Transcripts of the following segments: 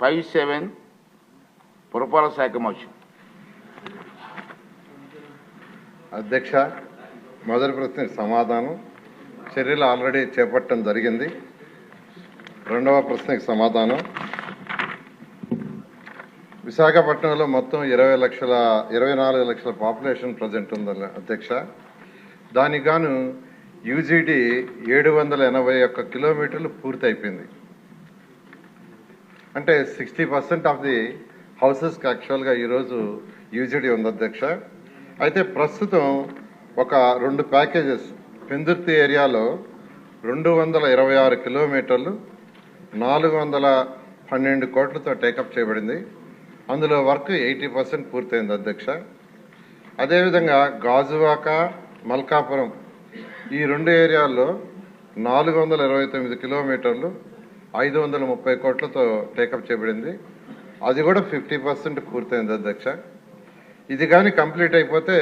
57 పురపాలక శాఖ మోషన్. అధ్యక్ష, మొదటి ప్రశ్నకు సమాధానం చర్యలు ఆల్రెడీ చేపట్టడం జరిగింది. రెండవ ప్రశ్నకు సమాధానం విశాఖపట్నంలో మొత్తం 24 లక్షల పాపులేషన్ ప్రజెంట్ ఉంది అధ్యక్ష. దానికి గాను యూజీడీ 781 కిలోమీటర్లు పూర్తి అయిపోయింది. అంటే 60% ఆఫ్ ది హౌసెస్కి యాక్చువల్గా ఈరోజు యూజీడీ ఉంది అధ్యక్ష. అయితే ప్రస్తుతం ఒక 2 ప్యాకేజెస్ పెందుర్తి ఏరియాలో 226 కిలోమీటర్లు 412 కోట్లతో టేకప్ చేయబడింది. అందులో వర్క్ 80% పూర్తయింది అధ్యక్ష. అదేవిధంగా గాజువాక, మల్కాపురం ఈ 2 ఏరియాల్లో 429 కిలోమీటర్లు 530 కోట్లతో టేకప్ చేయబడింది. అది కూడా 50% పూర్తయింది అధ్యక్ష. ఇది కానీ కంప్లీట్ అయిపోతే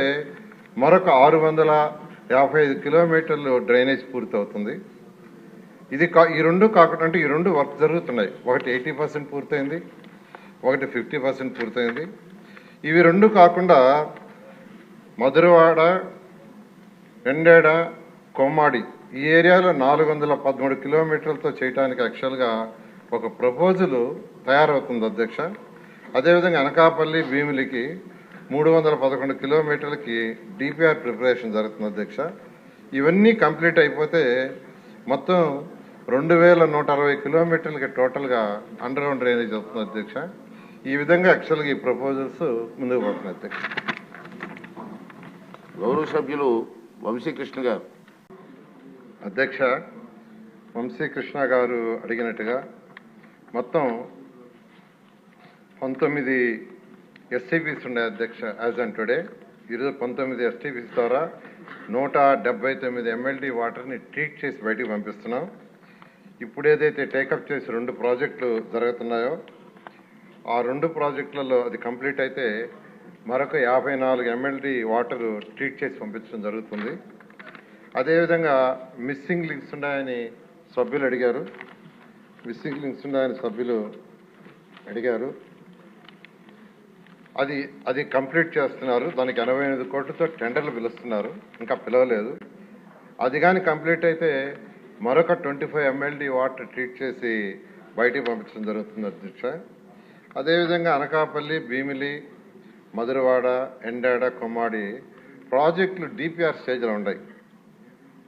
మరొక 655 కిలోమీటర్లు డ్రైనేజ్ పూర్తవుతుంది. ఈ రెండు కాకుండా అంటే ఈ 2 వర్క్ జరుగుతున్నాయి. ఒకటి 80% పూర్తయింది, ఒకటి 50% పూర్తయింది. ఇవి 2 కాకుండా మధురవాడ, ఎండేడ, కొమ్మాడి ఈ ఏరియాలో 413 కిలోమీటర్లతో చేయడానికి యాక్చువల్గా ఒక ప్రపోజల్ తయారవుతుంది అధ్యక్ష. అదేవిధంగా అనకాపల్లి, భీమిలికి 311 కిలోమీటర్లకి డిపిఆర్ ప్రిపరేషన్ జరుగుతుంది అధ్యక్ష. ఇవన్నీ కంప్లీట్ అయిపోతే మొత్తం 2160 కిలోమీటర్లకి టోటల్గా అండర్ గ్రౌండ్ డ్రైనేజ్ వస్తుంది అధ్యక్ష. ఈ విధంగా యాక్చువల్గా ఈ ప్రపోజల్స్ ముందుకు పోతున్నాయి అధ్యక్ష. గౌరవ సభ్యులు వంశీకృష్ణ గారు. అధ్యక్ష, వంశీకృష్ణ గారు అడిగినట్టుగా మొత్తం 19 ఎస్టీపీస్ ఉన్నాయి అధ్యక్ష. యాజ్ అండ్ టుడే ఈరోజు 19 ఎస్టీపీస్ ద్వారా 179 ఎంఎల్డీ వాటర్ని ట్రీట్ చేసి బయటికి పంపిస్తున్నాం. ఇప్పుడు ఏదైతే టేకప్ చేసి 2 ప్రాజెక్టులు జరుగుతున్నాయో ఆ 2 ప్రాజెక్టులలో అది కంప్లీట్ అయితే మరొక 54 ఎంఎల్డీ వాటర్ ట్రీట్ చేసి పంపించడం జరుగుతుంది. అదేవిధంగా మిస్సింగ్ లింక్స్ ఉన్నాయని సభ్యులు అడిగారు. అది కంప్లీట్ చేస్తున్నారు. దానికి 88 కోట్లతో టెండర్లు పిలుస్తున్నారు, ఇంకా పిలవలేదు. అది కానీ కంప్లీట్ అయితే మరొక 25 ఎంఎల్డీ వాటర్ ట్రీట్ చేసి బయటికి పంపించడం జరుగుతుంది అధ్యక్ష. అదేవిధంగా అనకాపల్లి, భీమిలి, మధురవాడ, ఎండాడ, కొమ్మాడి ప్రాజెక్టులు డిపిఆర్ స్టేజ్లో ఉన్నాయి.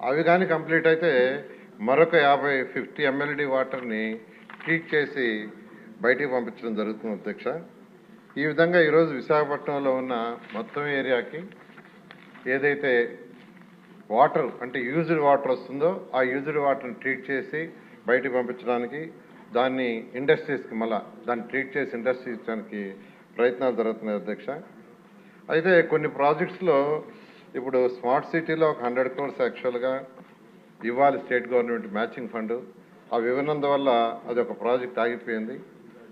అవి కానీ కంప్లీట్ అయితే మరొక 50 ఎంఎల్డీ వాటర్ని ట్రీట్ చేసి బయటికి పంపించడం జరుగుతుంది అధ్యక్ష. ఈ విధంగా ఈరోజు విశాఖపట్నంలో ఉన్న మొత్తం ఏరియాకి ఏదైతే వాటర్ అంటే యూజ్డ్ వాటర్ వస్తుందో ఆ యూజ్డ్ వాటర్ని ట్రీట్ చేసి బయటికి పంపించడానికి, దాన్ని ఇండస్ట్రీస్కి దాన్ని ట్రీట్ చేసి ఇండస్ట్రీ ఇచ్చడానికి ప్రయత్నాలు జరుగుతున్నాయి అధ్యక్ష. అయితే కొన్ని ప్రాజెక్ట్స్లో ఇప్పుడు స్మార్ట్ సిటీలో ఒక 100 crores యాక్చువల్గా ఇవ్వాలి స్టేట్ గవర్నమెంట్ మ్యాచింగ్ ఫండ్. అవి ఇవ్వనందువల్ల అది ఒక ప్రాజెక్ట్ ఆగిపోయింది.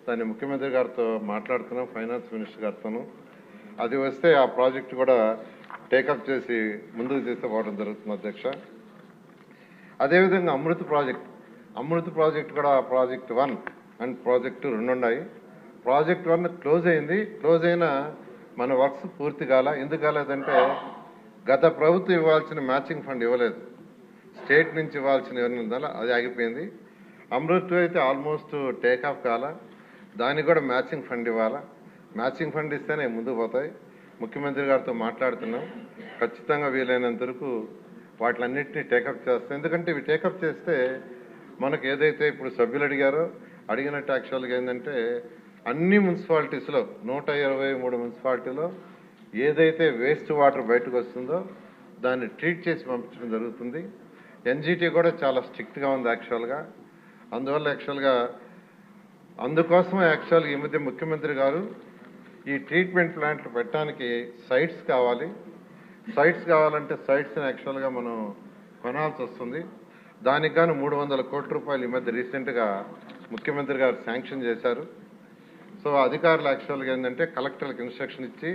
దాన్ని ముఖ్యమంత్రి గారితో మాట్లాడుతున్నాం, ఫైనాన్స్ మినిస్టర్ గారితోనూ. అది వస్తే ఆ ప్రాజెక్ట్ కూడా టేకప్ చేసి ముందుకు తీసుకుపోవడం జరుగుతుంది అధ్యక్ష. అదేవిధంగా అమృత్ ప్రాజెక్ట్ కూడా ప్రాజెక్ట్ 1 అండ్ ప్రాజెక్ట్ 2 ఉన్నాయి. ప్రాజెక్ట్ 1 క్లోజ్ అయింది. క్లోజ్ అయినా మన వర్క్స్ పూర్తి కాల. ఎందుకు కాలేదంటే గత ప్రభుత్వం ఇవ్వాల్సిన మ్యాచింగ్ ఫండ్ ఇవ్వలేదు, స్టేట్ నుంచి ఇవ్వాల్సిన ఇవ్వనందువల్ల అది ఆగిపోయింది. అమృత్ అయితే ఆల్మోస్ట్ టేకాఫ్ కాల, దానికి కూడా మ్యాచింగ్ ఫండ్ ఇవ్వాలా. మ్యాచింగ్ ఫండ్ ఇస్తేనే ముందుకు పోతాయి. ముఖ్యమంత్రి గారితో మాట్లాడుతున్నాం, ఖచ్చితంగా వీలైనంత వరకు వాటిలన్నింటినీ టేకప్ చేస్తాం. ఎందుకంటే ఇవి టేకప్ చేస్తే మనకు ఏదైతే ఇప్పుడు సభ్యులు అడిగినట్టు యాక్చువల్గా ఏంటంటే అన్ని మున్సిపాలిటీస్లో 123 మున్సిపాలిటీలో ఏదైతే వేస్ట్ వాటర్ బయటకు వస్తుందో దాన్ని ట్రీట్ చేసి పంపించడం జరుగుతుంది. ఎన్జిటి కూడా చాలా స్ట్రిక్ట్గా ఉంది యాక్చువల్గా. అందువల్ల అందుకోసం యాక్చువల్గా ఈ మధ్య ముఖ్యమంత్రి గారు ఈ ట్రీట్మెంట్ ప్లాంట్లు పెట్టడానికి సైట్స్ కావాలంటే సైట్స్ని యాక్చువల్గా మనం కొనాల్సి వస్తుంది. దానికి గాను 300 కోట్ల రూపాయలు ఈ మధ్య రీసెంట్గా ముఖ్యమంత్రి గారు శాంక్షన్ చేశారు. సో అధికారులు యాక్చువల్గా ఏంటంటే కలెక్టర్లకు ఇన్స్ట్రక్షన్ ఇచ్చి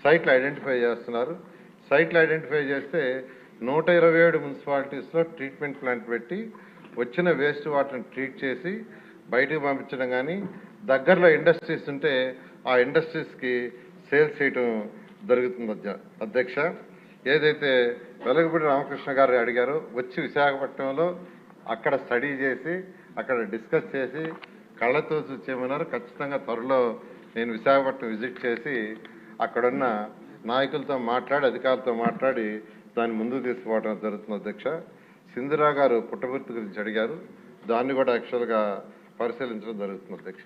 సైట్లు ఐడెంటిఫై చేస్తున్నారు. సైట్లు ఐడెంటిఫై చేస్తే 127 మున్సిపాలిటీస్లో ట్రీట్మెంట్ ప్లాంట్ పెట్టి వచ్చిన వేస్ట్ వాటర్ని ట్రీట్ చేసి బయటికి పంపించడం కానీ దగ్గరలో ఇండస్ట్రీస్ ఉంటే ఆ ఇండస్ట్రీస్కి సేల్స్ చేయటం జరుగుతుంది అధ్యక్ష. ఏదైతే వెలగపూడి రామకృష్ణ గారు అడిగారో వచ్చి విశాఖపట్నంలో అక్కడ స్టడీ చేసి అక్కడ డిస్కస్ చేసి కళ్ళతో చూసేయమన్నారు. ఖచ్చితంగా త్వరలో నేను విశాఖపట్నం విజిట్ చేసి అక్కడున్న నాయకులతో మాట్లాడి అధికారులతో మాట్లాడి దాన్ని ముందుకు తీసుకుపోవడం జరుగుతుంది అధ్యక్ష. సింధురా గారు పుట్టగుర్తు గురించి అడిగారు, దాన్ని కూడా యాక్చువల్గా పరిశీలించడం జరుగుతుంది అధ్యక్ష.